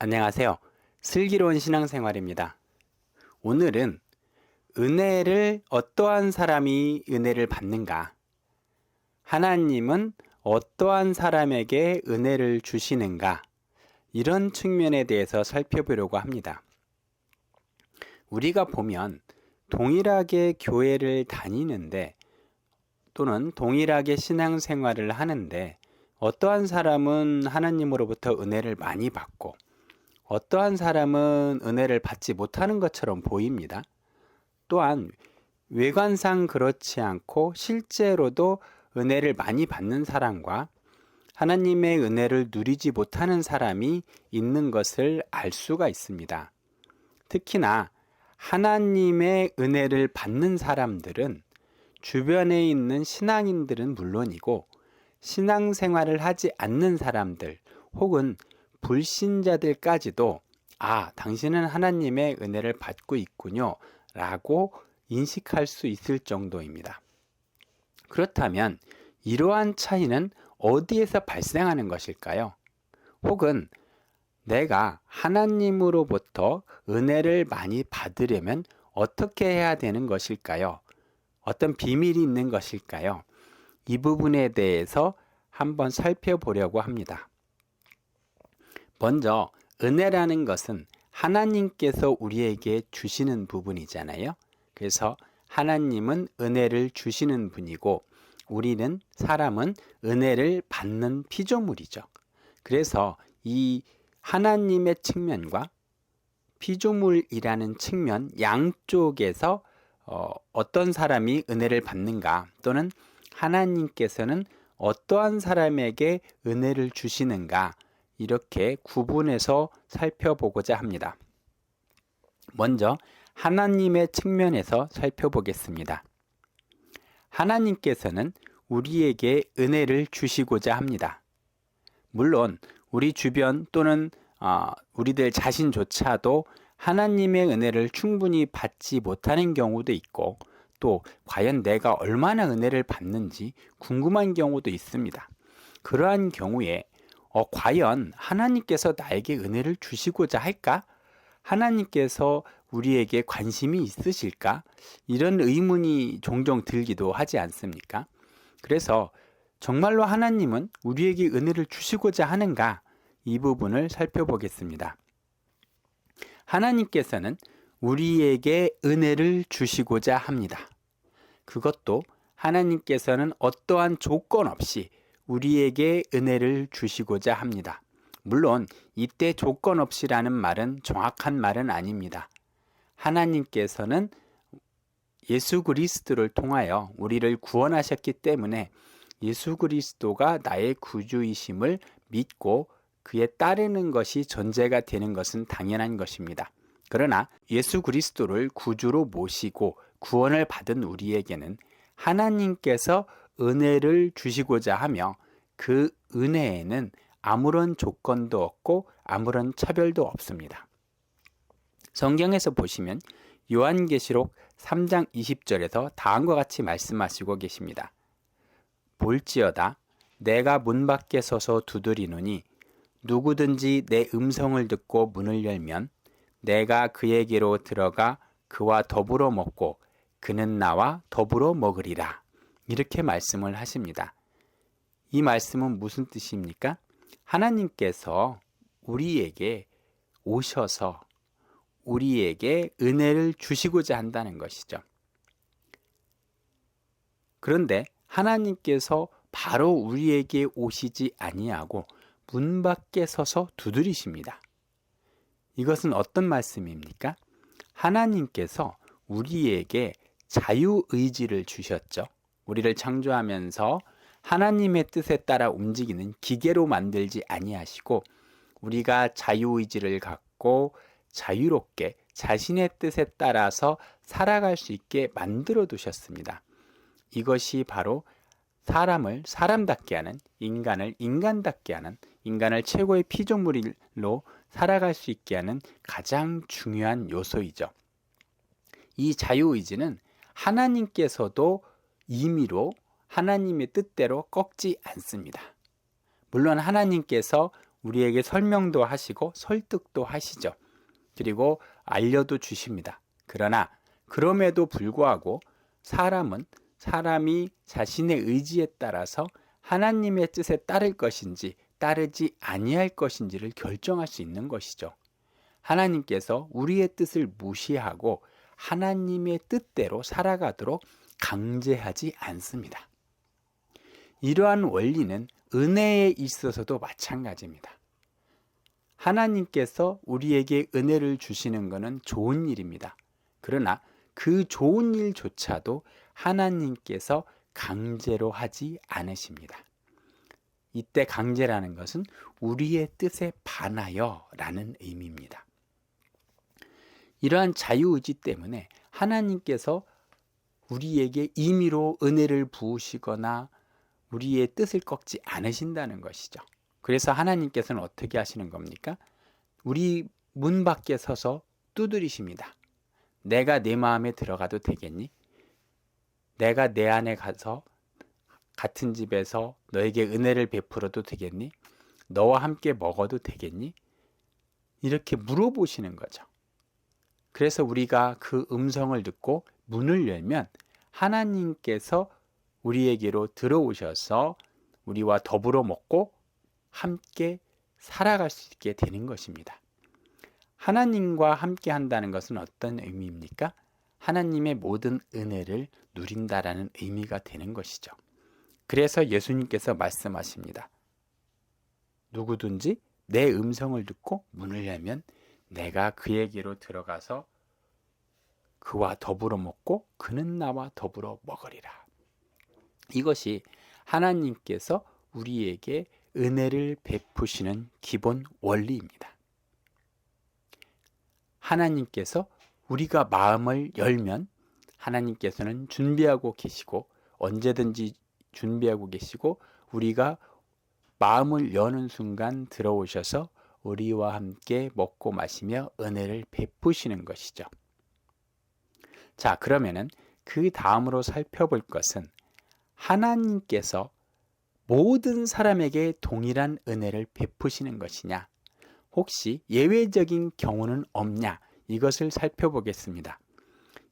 안녕하세요. 슬기로운 신앙생활입니다. 오늘은 은혜를 어떠한 사람이 은혜를 받는가? 하나님은 어떠한 사람에게 은혜를 주시는가? 이런 측면에 대해서 살펴보려고 합니다. 우리가 보면 동일하게 교회를 다니는데 또는 동일하게 신앙생활을 하는데 어떠한 사람은 하나님으로부터 은혜를 많이 받고 어떠한 사람은 은혜를 받지 못하는 것처럼 보입니다. 또한 외관상 그렇지 않고 실제로도 은혜를 많이 받는 사람과 하나님의 은혜를 누리지 못하는 사람이 있는 것을 알 수가 있습니다. 특히나 하나님의 은혜를 받는 사람들은 주변에 있는 신앙인들은 물론이고 신앙생활을 하지 않는 사람들 혹은 불신자들까지도 당신은 하나님의 은혜를 받고 있군요 라고 인식할 수 있을 정도입니다. 그렇다면 이러한 차이는 어디에서 발생하는 것일까요? 혹은 내가 하나님으로부터 은혜를 많이 받으려면 어떻게 해야 되는 것일까요? 어떤 비밀이 있는 것일까요? 이 부분에 대해서 한번 살펴보려고 합니다. 먼저 은혜라는 것은 하나님께서 우리에게 주시는 부분이잖아요. 그래서 하나님은 은혜를 주시는 분이고 우리는 사람은 은혜를 받는 피조물이죠. 그래서 이 하나님의 측면과 피조물이라는 측면 양쪽에서 어떤 사람이 은혜를 받는가 또는 하나님께서는 어떠한 사람에게 은혜를 주시는가 이렇게 구분해서 살펴보고자 합니다. 먼저 하나님의 측면에서 살펴보겠습니다. 하나님께서는 우리에게 은혜를 주시고자 합니다. 물론 우리 주변 또는 우리들 자신조차도 하나님의 은혜를 충분히 받지 못하는 경우도 있고 또 과연 내가 얼마나 은혜를 받는지 궁금한 경우도 있습니다. 그러한 경우에 과연 하나님께서 나에게 은혜를 주시고자 할까? 하나님께서 우리에게 관심이 있으실까? 이런 의문이 종종 들기도 하지 않습니까? 그래서 정말로 하나님은 우리에게 은혜를 주시고자 하는가? 이 부분을 살펴보겠습니다. 하나님께서는 우리에게 은혜를 주시고자 합니다. 그것도 하나님께서는 어떠한 조건 없이 우리에게 은혜를 주시고자 합니다. 물론 이때 조건 없이라는 말은 정확한 말은 아닙니다. 하나님께서는 예수 그리스도를 통하여 우리를 구원하셨기 때문에 예수 그리스도가 나의 구주이심을 믿고 그에 따르는 것이 전제가 되는 것은 당연한 것입니다. 그러나 예수 그리스도를 구주로 모시고 구원을 받은 우리에게는 하나님께서 은혜를 주시고자 하며 그 은혜에는 아무런 조건도 없고 아무런 차별도 없습니다. 성경에서 보시면 요한계시록 3장 20절에서 다음과 같이 말씀하시고 계십니다. 볼지어다 내가 문 밖에 서서 두드리노니 누구든지 내 음성을 듣고 문을 열면 내가 그에게로 들어가 그와 더불어 먹고 그는 나와 더불어 먹으리라. 이렇게 말씀을 하십니다. 이 말씀은 무슨 뜻입니까? 하나님께서 우리에게 오셔서 우리에게 은혜를 주시고자 한다는 것이죠. 그런데 하나님께서 바로 우리에게 오시지 아니하고 문 밖에 서서 두드리십니다. 이것은 어떤 말씀입니까? 하나님께서 우리에게 자유의지를 주셨죠. 우리를 창조하면서 하나님의 뜻에 따라 움직이는 기계로 만들지 아니하시고 우리가 자유의지를 갖고 자유롭게 자신의 뜻에 따라서 살아갈 수 있게 만들어 두셨습니다. 이것이 바로 사람을 사람답게 하는, 인간을 인간답게 하는, 인간을 최고의 피조물로 살아갈 수 있게 하는 가장 중요한 요소이죠. 이 자유의지는 하나님께서도 임의로 하나님의 뜻대로 꺾지 않습니다. 물론 하나님께서 우리에게 설명도 하시고 설득도 하시죠. 그리고 알려도 주십니다. 그러나 그럼에도 불구하고 사람이 자신의 의지에 따라서 하나님의 뜻에 따를 것인지 따르지 아니할 것인지를 결정할 수 있는 것이죠. 하나님께서 우리의 뜻을 무시하고 하나님의 뜻대로 살아가도록 강제하지 않습니다. 이러한 원리는 은혜에 있어서도 마찬가지입니다. 하나님께서 우리에게 은혜를 주시는 것은 좋은 일입니다. 그러나 그 좋은 일조차도 하나님께서 강제로 하지 않으십니다. 이때 강제라는 것은 우리의 뜻에 반하여 라는 의미입니다. 이러한 자유의지 때문에 하나님께서 우리에게 임의로 은혜를 부으시거나 우리의 뜻을 꺾지 않으신다는 것이죠. 그래서 하나님께서는 어떻게 하시는 겁니까? 우리 문 밖에 서서 두드리십니다. 내가 내 마음에 들어가도 되겠니? 내가 내 안에 가서 같은 집에서 너에게 은혜를 베풀어도 되겠니? 너와 함께 먹어도 되겠니? 이렇게 물어보시는 거죠. 그래서 우리가 그 음성을 듣고 문을 열면 하나님께서 우리에게로 들어오셔서 우리와 더불어 먹고 함께 살아갈 수 있게 되는 것입니다. 하나님과 함께 한다는 것은 어떤 의미입니까? 하나님의 모든 은혜를 누린다라는 의미가 되는 것이죠. 그래서 예수님께서 말씀하십니다. 누구든지 내 음성을 듣고 문을 열면 내가 그에게로 들어가서 그와 더불어 먹고 그는 나와 더불어 먹으리라. 이것이 하나님께서 우리에게 은혜를 베푸시는 기본 원리입니다. 하나님께서 우리가 마음을 열면 하나님께서는 준비하고 계시고 언제든지 준비하고 계시고 우리가 마음을 여는 순간 들어오셔서 우리와 함께 먹고 마시며 은혜를 베푸시는 것이죠. 자, 그러면은 그 다음으로 살펴볼 것은 하나님께서 모든 사람에게 동일한 은혜를 베푸시는 것이냐, 혹시 예외적인 경우는 없냐, 이것을 살펴보겠습니다.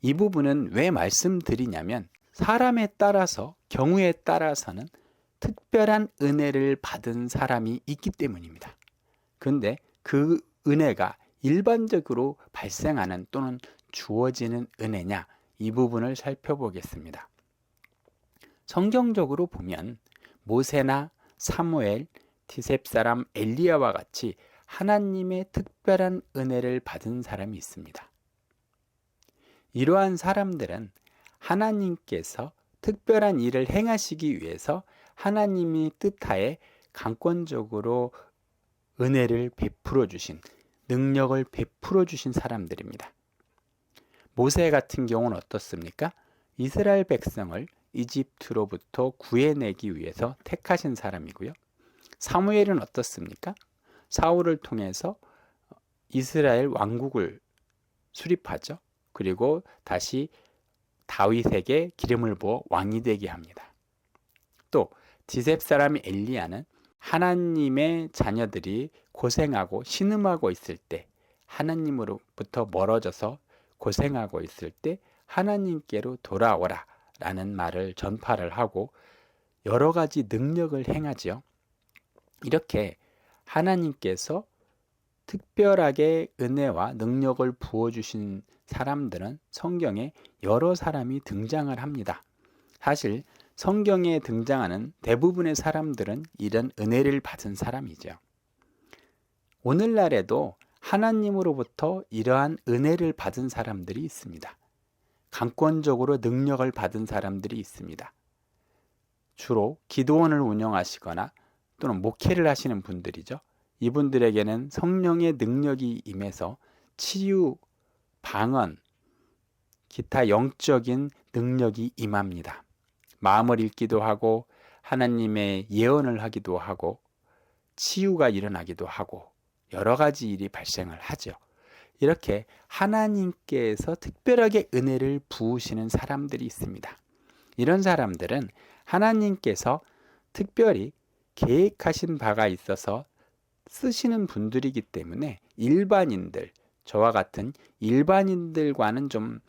이 부분은 왜 말씀드리냐면 사람에 따라서, 경우에 따라서는 특별한 은혜를 받은 사람이 있기 때문입니다. 그런데 그 은혜가 일반적으로 발생하는 또는 주어지는 은혜냐, 이 부분을 살펴보겠습니다. 성경적으로 보면 모세나 사무엘, 디셉 사람 엘리야와 같이 하나님의 특별한 은혜를 받은 사람이 있습니다. 이러한 사람들은 하나님께서 특별한 일을 행하시기 위해서 하나님이 뜻하에 강권적으로 은혜를 베풀어 주신, 능력을 베풀어 주신 사람들입니다. 모세 같은 경우는 어떻습니까? 이스라엘 백성을 이집트로부터 구해내기 위해서 택하신 사람이고요. 사무엘은 어떻습니까? 사울을 통해서 이스라엘 왕국을 수립하죠. 그리고 다시 다윗에게 기름을 부어 왕이 되게 합니다. 또 디셉 사람 엘리야는 하나님의 자녀들이 고생하고 신음하고 있을 때, 하나님으로부터 멀어져서 고생하고 있을 때 하나님께로 돌아오라 라는 말을 전파를 하고 여러 가지 능력을 행하지요. 이렇게 하나님께서 특별하게 은혜와 능력을 부어주신 사람들은 성경에 여러 사람이 등장을 합니다. 사실 성경에 등장하는 대부분의 사람들은 이런 은혜를 받은 사람이죠. 오늘날에도 하나님으로부터 이러한 은혜를 받은 사람들이 있습니다. 강권적으로 능력을 받은 사람들이 있습니다. 주로 기도원을 운영하시거나 또는 목회를 하시는 분들이죠. 이분들에게는 성령의 능력이 임해서 치유, 방언, 기타 영적인 능력이 임합니다. 마음을 읽기도 하고 하나님의 예언을 하기도 하고 치유가 일어나기도 하고 여러 가지 일이 발생을 하죠. 이렇게 하나님께서 특별하게 은혜를 부으시는 사람들이 있습니다. 이런 사람들은 하나님께서 특별히 계획하신 바가 있어서 쓰시는 분들이기 때문에 일반인들, 저와 같은 일반인들과는 좀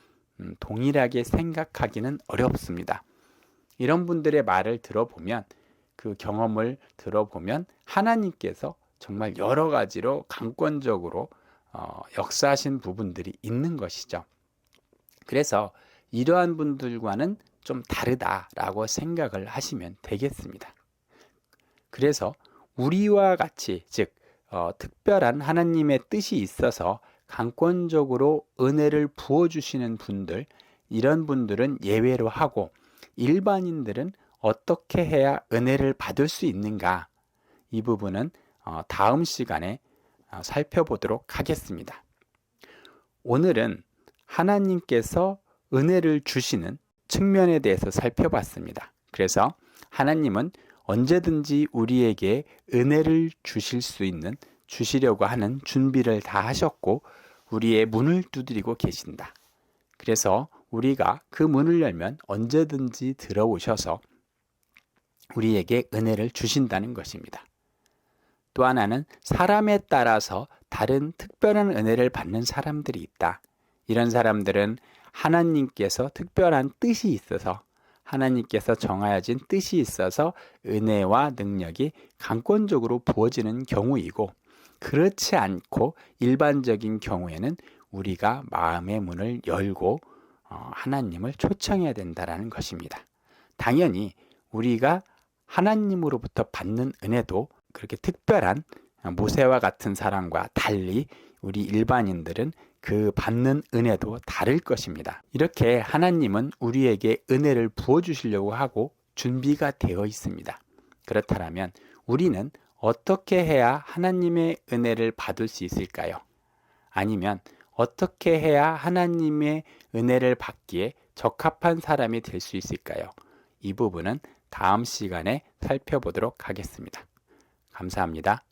동일하게 생각하기는 어렵습니다. 이런 분들의 말을 들어보면, 그 경험을 들어보면 하나님께서 정말 여러 가지로 강권적으로 역사하신 부분들이 있는 것이죠. 그래서 이러한 분들과는 좀 다르다라고 생각을 하시면 되겠습니다. 그래서 우리와 같이, 즉 특별한 하나님의 뜻이 있어서 강권적으로 은혜를 부어주시는 분들, 이런 분들은 예외로 하고, 일반인들은 어떻게 해야 은혜를 받을 수 있는가, 이 부분은 다음 시간에 살펴보도록 하겠습니다. 오늘은 하나님께서 은혜를 주시는 측면에 대해서 살펴봤습니다. 그래서 하나님은 언제든지 우리에게 은혜를 주실 수 있는, 주시려고 하는 준비를 다 하셨고 우리의 문을 두드리고 계신다. 그래서 우리가 그 문을 열면 언제든지 들어오셔서 우리에게 은혜를 주신다는 것입니다. 또 하나는 사람에 따라서 다른 특별한 은혜를 받는 사람들이 있다. 이런 사람들은 하나님께서 특별한 뜻이 있어서, 하나님께서 정하여진 뜻이 있어서 은혜와 능력이 강권적으로 부어지는 경우이고, 그렇지 않고 일반적인 경우에는 우리가 마음의 문을 열고 하나님을 초청해야 된다는 것입니다. 당연히 우리가 하나님으로부터 받는 은혜도 그렇게 특별한 모세와 같은 사람과 달리 우리 일반인들은 그 받는 은혜도 다를 것입니다. 이렇게 하나님은 우리에게 은혜를 부어주시려고 하고 준비가 되어 있습니다. 그렇다면 우리는 어떻게 해야 하나님의 은혜를 받을 수 있을까요? 아니면 어떻게 해야 하나님의 은혜를 받기에 적합한 사람이 될 수 있을까요? 이 부분은 다음 시간에 살펴보도록 하겠습니다. 감사합니다.